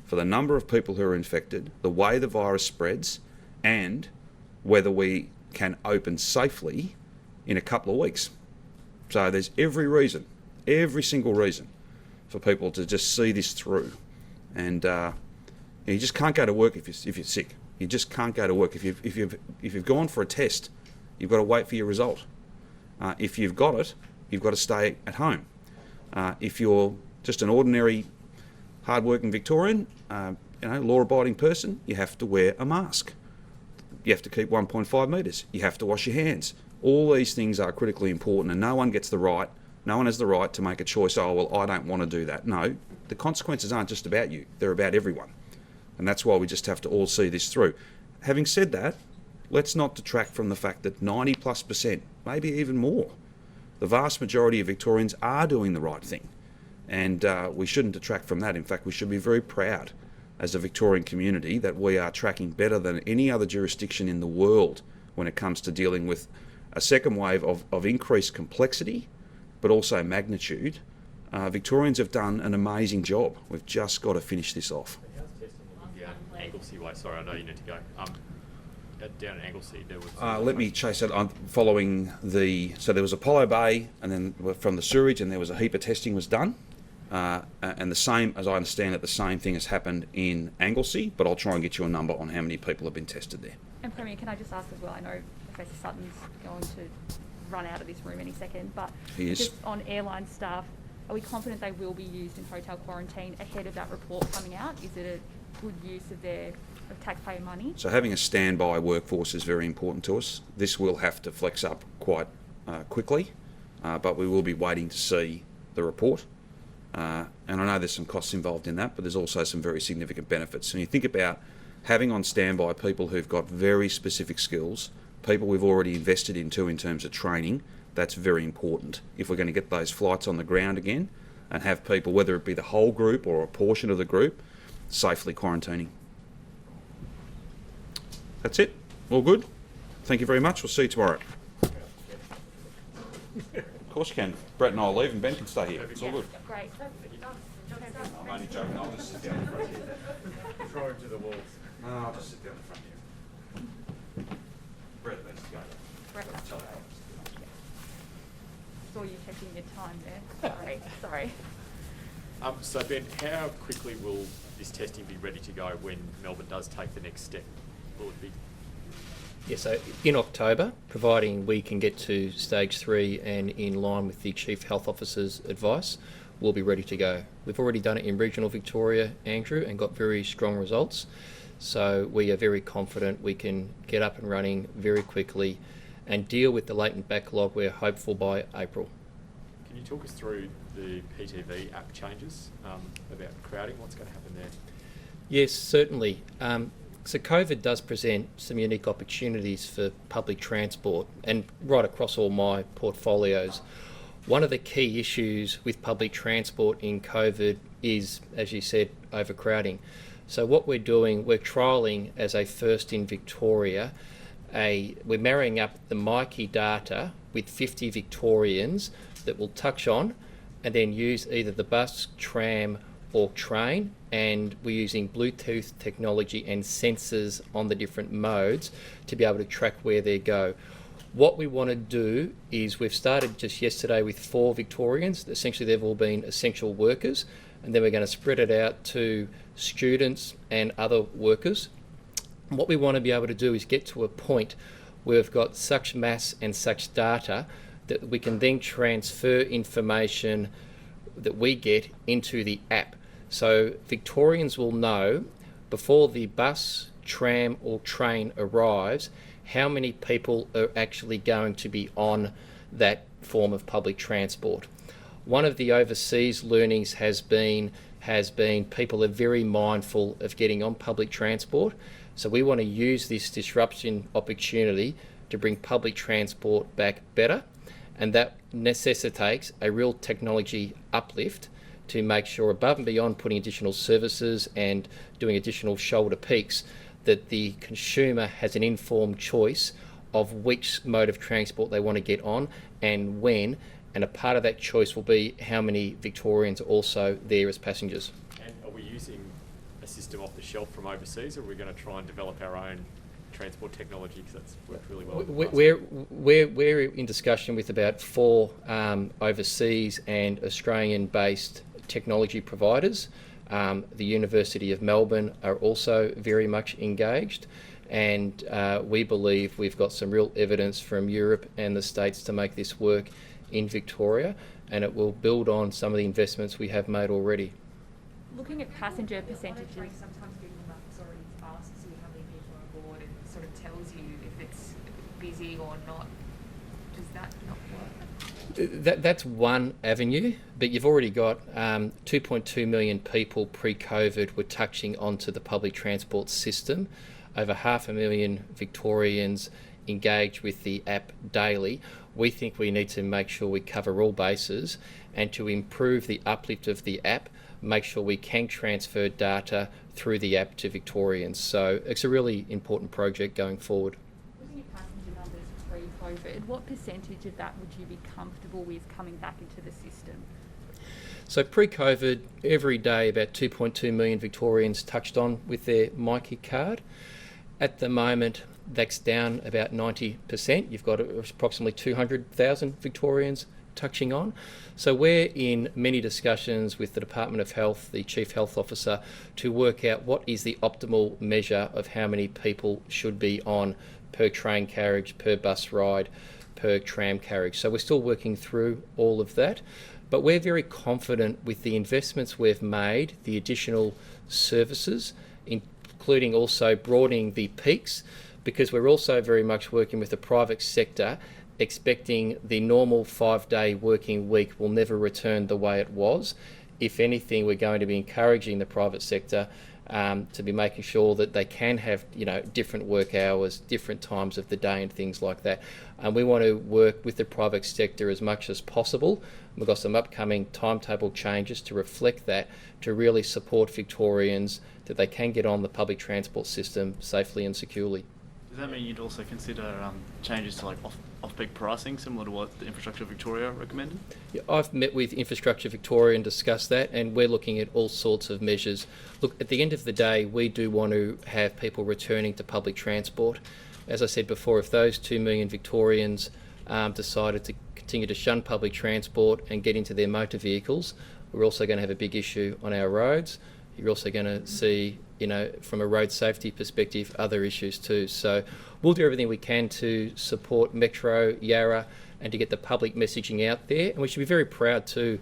Speaker 1: for the number of people who are infected, the way the virus spreads, and whether we can open safely in a couple of weeks. So there's every single reason for people to just see this through. And you just can't go to work if you're sick. You just can't go to work. If you've gone for a test, you've got to wait for your result. If you've got it, you've got to stay at home. If you're just an ordinary, hard-working Victorian, law-abiding person, you have to wear a mask. You have to keep 1.5 metres. You have to wash your hands. All these things are critically important, and no one has the right to make a choice. Oh, well, I don't want to do that. No, the consequences aren't just about you. They're about everyone. And that's why we just have to all see this through. Having said that, let's not detract from the fact that 90+%, maybe even more, the vast majority of Victorians are doing the right thing. And we shouldn't detract from that. In fact, we should be very proud as a Victorian community that we are tracking better than any other jurisdiction in the world when it comes to dealing with a second wave of increased complexity, but also magnitude. Victorians have done an amazing job. We've just got to finish this off.
Speaker 9: Anglesey way. Sorry, I know you need to go. Down at Anglesey, there was.
Speaker 1: Let me chase that. I'm following so there was Apollo Bay, and then from the sewage, and there was a heap of testing was done. And the same, as I understand it, the same thing has happened in Anglesey, but I'll try and get you a number on how many people have been tested there.
Speaker 4: And Premier, can I just ask as well, I know Professor Sutton's going to run out of this room any second, but just on airline staff, are we confident they will be used in hotel quarantine ahead of that report coming out? Is it a good use of taxpayer money?
Speaker 1: So having a standby workforce is very important to us. This will have to flex up quite quickly, but we will be waiting to see the report. And I know there's some costs involved in that, but there's also some very significant benefits. And you think about having on standby people who've got very specific skills, people we've already invested into in terms of training. That's very important if we're going to get those flights on the ground again and have people, whether it be the whole group or a portion of the group, safely quarantining. That's it. All good? Thank you very much. We'll see you tomorrow. Of course you can. Brett and I'll leave and Ben can stay here. It's all good.
Speaker 4: Great.
Speaker 1: I'm only joking. I'll just sit down in front here.
Speaker 5: Throw him to the walls.
Speaker 1: No, I'll just sit down in front here. Brett, let's go.
Speaker 4: Brett.
Speaker 1: Tell her.
Speaker 4: Saw you checking your time there. Sorry.
Speaker 9: So Ben, how quickly will this testing be ready to go when Melbourne does take the next step? Will it be?
Speaker 2: Yeah, so in October, providing we can get to stage 3 and in line with the Chief Health Officer's advice, we'll be ready to go. We've already done it in regional Victoria, Andrew, and got very strong results. So we are very confident we can get up and running very quickly and deal with the latent backlog we're hopeful by April.
Speaker 9: Can you talk us through the PTV app changes about crowding? What's going to happen there?
Speaker 2: Yes, certainly. So COVID does present some unique opportunities for public transport and right across all my portfolios. One of the key issues with public transport in COVID is, as you said, overcrowding. So what we're doing, we're trialling as a first in Victoria, we're marrying up the Myki data with 50 Victorians that will touch on and then use either the bus, tram or train, and we're using Bluetooth technology and sensors on the different modes to be able to track where they go. What we want to do is we've started just yesterday with 4 Victorians. Essentially they've all been essential workers, and then we're going to spread it out to students and other workers. What we want to be able to do is get to a point where we've got such mass and such data that we can then transfer information that we get into the app. So Victorians will know before the bus, tram or train arrives how many people are actually going to be on that form of public transport. One of the overseas learnings has been people are very mindful of getting on public transport. So we want to use this disruption opportunity to bring public transport back better, and that necessitates a real technology uplift to make sure, above and beyond putting additional services and doing additional shoulder peaks, that the consumer has an informed choice of which mode of transport they want to get on and when, and a part of that choice will be how many Victorians are also there as passengers.
Speaker 9: And are we using a system off the shelf from overseas, or are we going to try and develop our own transport technology, because that's worked really well?
Speaker 2: We're in discussion with about 4 overseas and Australian-based technology providers. The University of Melbourne are also very much engaged, and we believe we've got some real evidence from Europe and the States to make this work in Victoria, and it will build on some of the investments we have made already.
Speaker 4: Looking at passenger percentages.
Speaker 10: Sometimes Google Maps already asks you how many people are on board and sort of tells you if it's busy or not. Does that not work?
Speaker 2: That's one avenue, but you've already got 2.2 million people pre-COVID were touching onto the public transport system. Over 500,000 Victorians engage with the app daily. We think we need to make sure we cover all bases, and to improve the uplift of the app, make sure we can transfer data through the app to Victorians. So it's a really important project going forward.
Speaker 4: Looking at passenger numbers pre-COVID, what percentage of that would you be comfortable with coming back into the system?
Speaker 2: So pre-COVID, every day about 2.2 million Victorians touched on with their Myki card. At the moment, that's down about 90%. You've got approximately 200,000 Victorians touching on. So we're in many discussions with the Department of Health, the Chief Health Officer, to work out what is the optimal measure of how many people should be on per train carriage, per bus ride, per tram carriage. So we're still working through all of that, but we're very confident with the investments we've made, the additional services, including also broadening the peaks, because we're also very much working with the private sector, expecting the normal 5-day working week will never return the way it was. if anything, we're going to be encouraging the private sector to be making sure that they can have, different work hours, different times of the day and things like that. And we want to work with the private sector as much as possible. We've got some upcoming timetable changes to reflect that, to really support Victorians that they can get on the public transport system safely and securely.
Speaker 11: Does that mean you'd also consider changes to like off-peak pricing, similar to what the Infrastructure Victoria recommended?
Speaker 2: Yeah, I've met with Infrastructure Victoria and discussed that, and we're looking at all sorts of measures. Look, at the end of the day, we do want to have people returning to public transport. As I said before, if those 2 million Victorians decided to continue to shun public transport and get into their motor vehicles, we're also going to have a big issue on our roads. You're also going to see, from a road safety perspective, other issues too. So we'll do everything we can to support Metro, Yarra, and to get the public messaging out there. And we should be very proud too,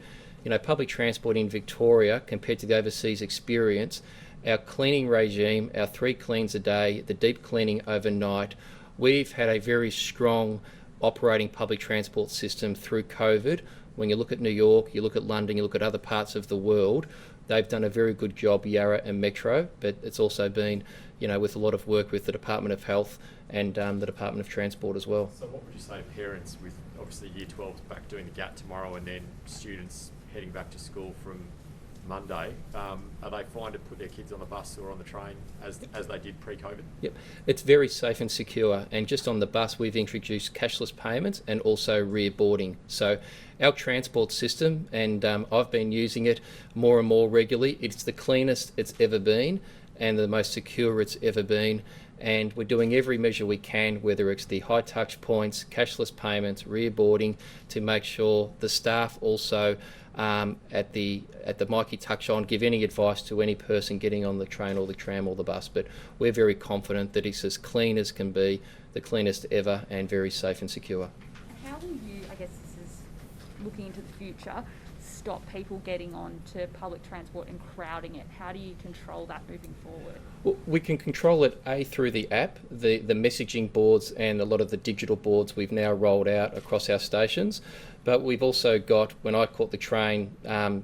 Speaker 2: public transport in Victoria, compared to the overseas experience, our cleaning regime, our 3 cleans a day, the deep cleaning overnight, we've had a very strong operating public transport system through COVID. When you look at New York, you look at London, you look at other parts of the world, they've done a very good job, Yarra and Metro, but it's also been, with a lot of work with the Department of Health and the Department of Transport as well.
Speaker 9: So what would you say to parents with obviously Year 12s back doing the GAT tomorrow and then students heading back to school from Monday? Are they fine to put their kids on the bus or on the train as they did pre-COVID?
Speaker 2: Yep, it's very safe and secure. And just on the bus, we've introduced cashless payments and also rear boarding. So our transport system, and I've been using it more and more regularly, it's the cleanest it's ever been and the most secure it's ever been. And we're doing every measure we can, whether it's the high touch points, cashless payments, rear boarding, to make sure the staff also at the Mikey touch on, give any advice to any person getting on the train or the tram or the bus. But we're very confident that it's as clean as can be, the cleanest ever, and very safe and secure.
Speaker 4: How will you, I guess this is looking into the future, stop people getting on to public transport and crowding it? How do you control that moving forward?
Speaker 2: Well, we can control it through the app, the messaging boards, and a lot of the digital boards we've now rolled out across our stations. But we've also got, when I caught the train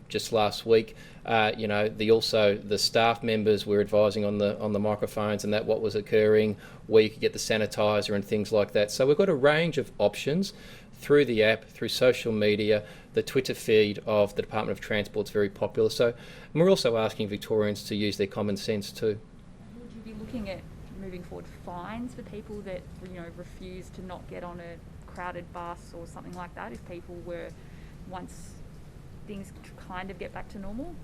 Speaker 2: just last week, the staff members were advising on the microphones and that what was occurring, where you could get the sanitizer and things like that. So we've got a range of options through the app, through social media. The Twitter feed of the Department of Transport is very popular. So, and we're also asking Victorians to use their common sense too.
Speaker 4: Would you be looking at moving forward fines for people that refuse to not get on a crowded bus or something like that, if people were, once things kind of get back to normal?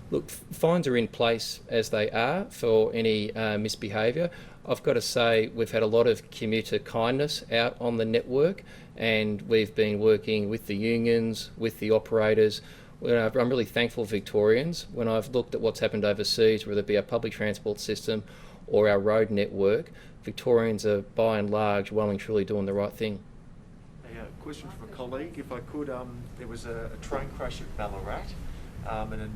Speaker 2: Look, fines are in place as they are for any misbehaviour. I've got to say we've had a lot of commuter kindness out on the network, and we've been working with the unions, with the operators. I'm really thankful Victorians. When I've looked at what's happened overseas, whether it be our public transport system or our road network, Victorians are by and large well and truly doing the right thing.
Speaker 5: A question from a colleague, if I could. There was a train crash at Ballarat, and an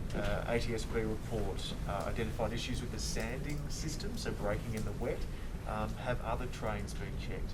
Speaker 5: ATSB report identified issues with the sanding system, so braking in the wet. Have other trains been checked?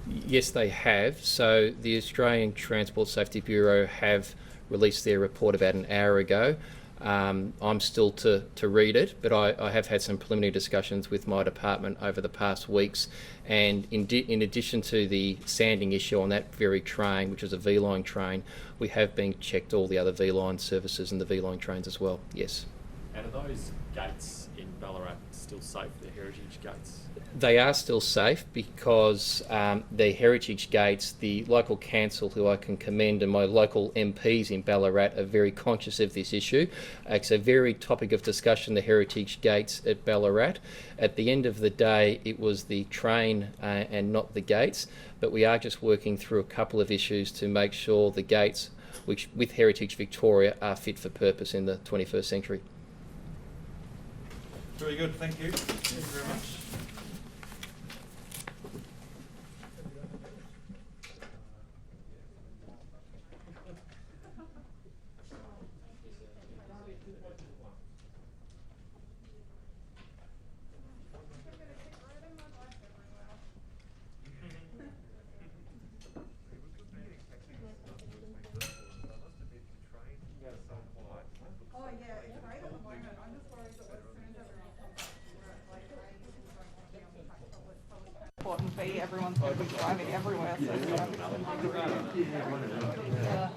Speaker 2: Yes, they have. So the Australian Transport Safety Bureau have released their report about an hour ago. I'm still to read it, but I have had some preliminary discussions with my department over the past weeks, and in addition to the sanding issue on that very train, which was a V-line train, we have been checked all the other V-line services and the V-line trains as well, yes.
Speaker 9: And are those gates in Ballarat still safe, the heritage gates?
Speaker 2: They are still safe because the heritage gates, the local council, who I can commend, and my local MPs in Ballarat are very conscious of this issue. It's a very topic of discussion, the heritage gates at Ballarat. At the end of the day, it was the train and not the gates, but we are just working through a couple of issues to make sure the gates, which with Heritage Victoria, are fit for purpose in the 21st century.
Speaker 1: Very good, thank you. Thank you very much.
Speaker 5: I must admit, the train was so quiet.
Speaker 7: everyone's going to be driving everywhere, so traffic's going to be